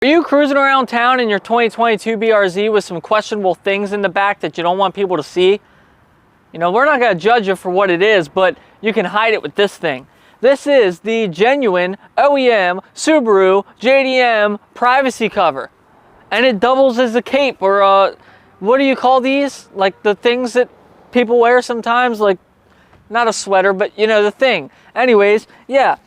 Are you cruising around town in your 2022 BRZ with some questionable things in the back that you don't want people to see? You know, we're not going to judge you for what it is, but you can hide it with this thing. This is the genuine OEM Subaru JDM privacy cover. And it doubles as a cape, or what do you call these? Like the things that people wear sometimes, like not a sweater, but you know, the thing. Anyways, yeah.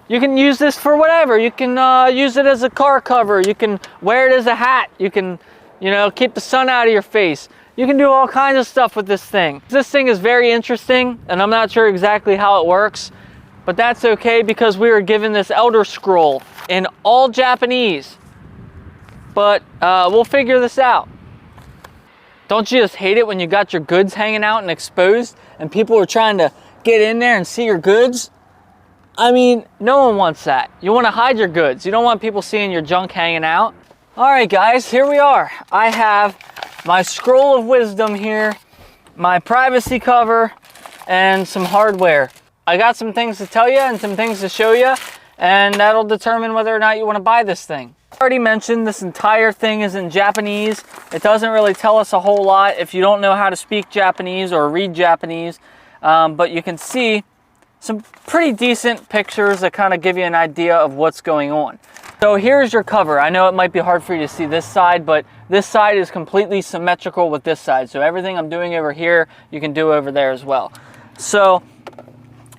You can use this for whatever. You can use it as a car cover. You can wear it as a hat. You can, you know, keep the sun out of your face. You can do all kinds of stuff with this thing. This thing is very interesting, and I'm not sure exactly how it works, but that's okay because we were given this Elder Scroll in all Japanese. But we'll figure this out. Don't you just hate it when you got your goods hanging out and exposed, and people are trying to get in there and see your goods? I mean, no one wants that. You want to hide your goods. You don't want people seeing your junk hanging out. All right, guys, here we are. I have my scroll of wisdom here, my privacy cover, and some hardware. I got some things to tell you and some things to show you, and that'll determine whether or not you want to buy this thing. I already mentioned this entire thing is in Japanese. It doesn't really tell us a whole lot if you don't know how to speak Japanese or read Japanese, but you can see some pretty decent pictures that kind of give you an idea of what's going on. So here's your cover. I know it might be hard for you to see this side, but this side is completely symmetrical with this side. So everything I'm doing over here, you can do over there as well. So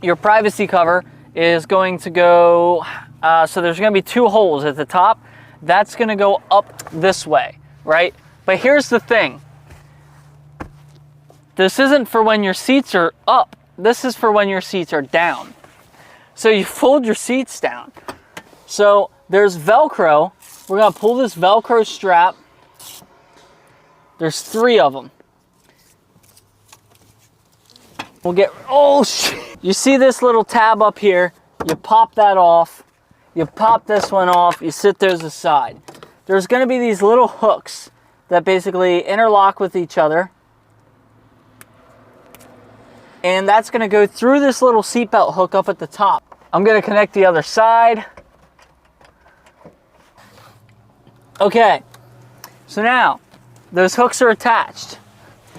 your privacy cover is going to go, so there's going to be two holes at the top. That's going to go up this way, right? But here's the thing. This isn't for when your seats are up. This is for when your seats are down. So you fold your seats down. So there's Velcro. We're gonna pull this Velcro strap. There's 3 of them. We'll get, oh shit. You see this little tab up here? You pop that off. You pop this one off. You sit those aside. There's gonna be these little hooks that basically interlock with each other. And that's going to go through this little seatbelt hook up at the top. I'm going to connect the other side. Okay, so now those hooks are attached.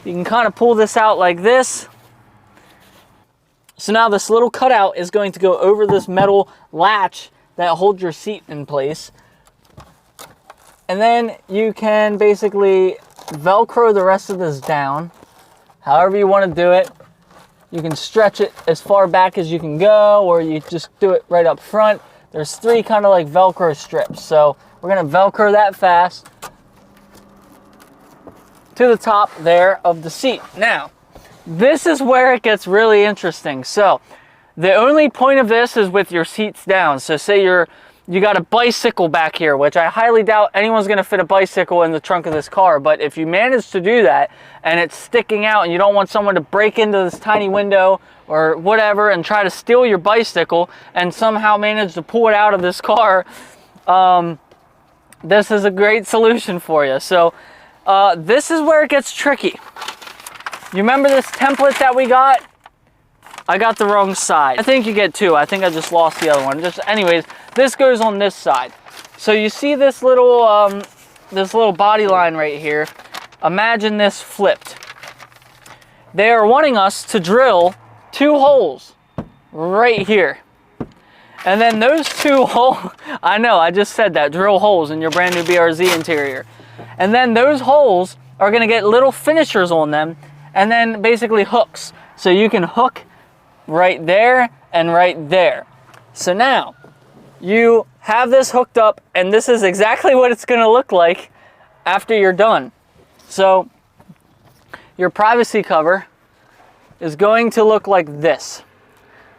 You can kind of pull this out like this. So now this little cutout is going to go over this metal latch that holds your seat in place. And then you can basically Velcro the rest of this down, however you want to do it. You can stretch it as far back as you can go, or you just do it right up front. There's 3 kind of like Velcro strips. So we're gonna Velcro that fast to the top there of the seat. Now, this is where it gets really interesting. So the only point of this is with your seats down. So say you got a bicycle back here, which I highly doubt anyone's gonna fit a bicycle in the trunk of this car. But if you manage to do that and it's sticking out and you don't want someone to break into this tiny window or whatever and try to steal your bicycle and somehow manage to pull it out of this car, this is a great solution for you. So this is where it gets tricky. You remember this template that we got? I got the wrong side. I think you get 2. I think I just lost the other one. Just anyways, this goes on this side. So you see this little body line right here. Imagine this flipped. They are wanting us to drill 2 holes right here. And then those 2 holes, I know, I just said that, drill holes in your brand new BRZ interior. And then those holes are gonna get little finishers on them and then basically hooks. So you can hook right there and right there. So now you have this hooked up, and this is exactly what it's going to look like after you're done. So your privacy cover is going to look like this.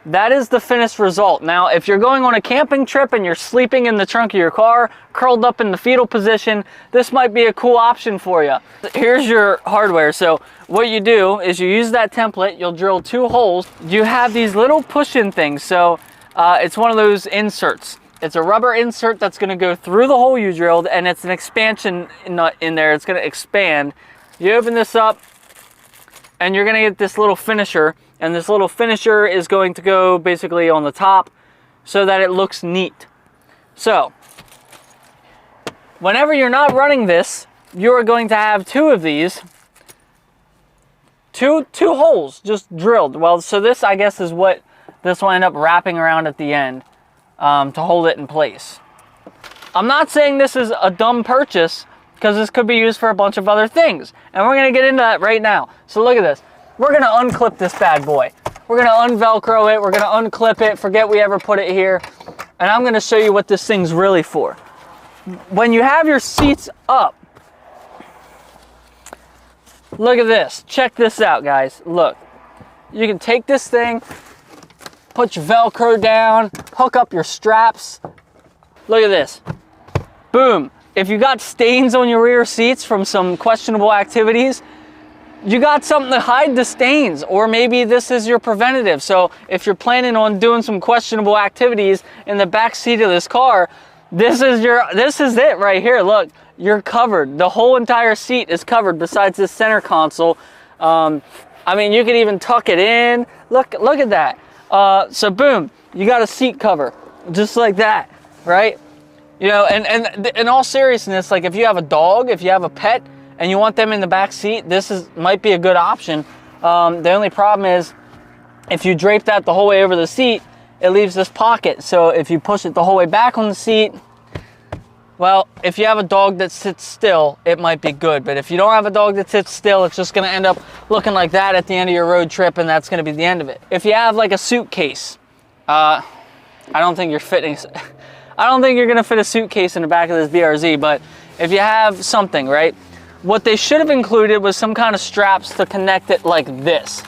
That is the finished result. Now, if you're going on a camping trip and you're sleeping in the trunk of your car, curled up in the fetal position, this might be a cool option for you. Here's your hardware. So what you do is you use that template, you'll drill 2 holes. You have these little push-in things. So it's one of those inserts. It's a rubber insert that's gonna go through the hole you drilled, and it's an expansion nut in there. It's gonna expand. You open this up, and you're gonna get this little finisher. And this little finisher is going to go basically on the top so that it looks neat. So Whenever you're not running this, you are going to have two of these, two holes just drilled. Well, so this, I guess, is what this will end up wrapping around at the end to hold it in place. I'm not saying this is a dumb purchase, because this could be used for a bunch of other things. And we're going to get into that right now. So look at this. We're going to unclip this bad boy. We're going to unvelcro it. We're going to unclip it. Forget we ever put it here. And I'm going to show you what this thing's really for. When you have your seats up, look at this. Check this out, guys. Look. You can take this thing, put your Velcro down, hook up your straps. Look at this. Boom. If you got stains on your rear seats from some questionable activities, you got something to hide the stains. Or maybe this is your preventative. So if you're planning on doing some questionable activities in the back seat of this car, this is it right here. Look, you're covered. The whole entire seat is covered besides this center console. I mean, you could even tuck it in. Look at that. So boom, you got a seat cover just like that, right? You know, and in all seriousness, like if you have a dog, if you have a pet, and you want them in the back seat, might be a good option. The only problem is, if you drape that the whole way over the seat, it leaves this pocket. So if you push it the whole way back on the seat, well, if you have a dog that sits still, it might be good. But if you don't have a dog that sits still, it's just gonna end up looking like that at the end of your road trip, and that's gonna be the end of it. If you have like a suitcase, I don't think you're gonna fit a suitcase in the back of this BRZ, but if you have something, right? What they should have included was some kind of straps to connect it like this.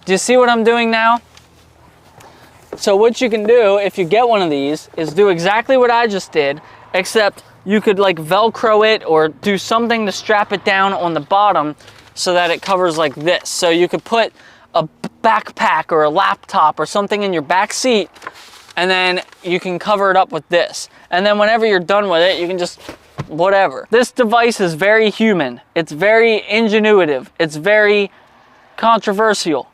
Do you see what I'm doing now? So what you can do if you get one of these is do exactly what I just did, except you could like Velcro it or do something to strap it down on the bottom so that it covers like this. So you could put a backpack or a laptop or something in your back seat, and then you can cover it up with this. And then whenever you're done with it, you can just whatever. This device is very human. It's very ingenuitive. It's very controversial.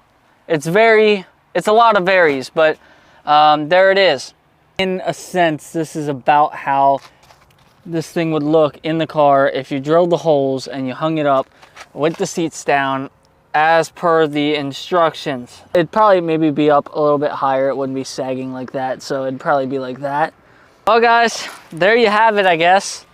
It's a lot of varies, but there it is. In a sense, this is about how this thing would look in the car if you drilled the holes and you hung it up with the seats down as per the instructions. It'd probably maybe be up a little bit higher. It wouldn't be sagging like that, so it'd probably be like that. Well guys, there you have it, I guess.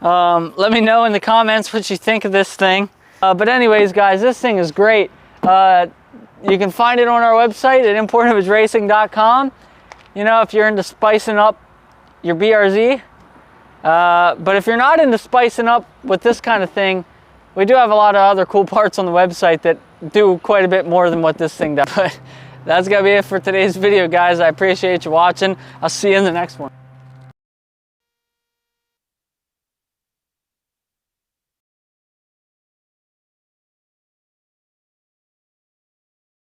Let me know in the comments what you think of this thing. But anyways, guys, this thing is great. You can find it on our website at importimageracing.com. You know, if you're into spicing up your BRZ. But if you're not into spicing up with this kind of thing, we do have a lot of other cool parts on the website that do quite a bit more than what this thing does. But that's gonna be it for today's video, guys. I appreciate you watching. I'll see you in the next one.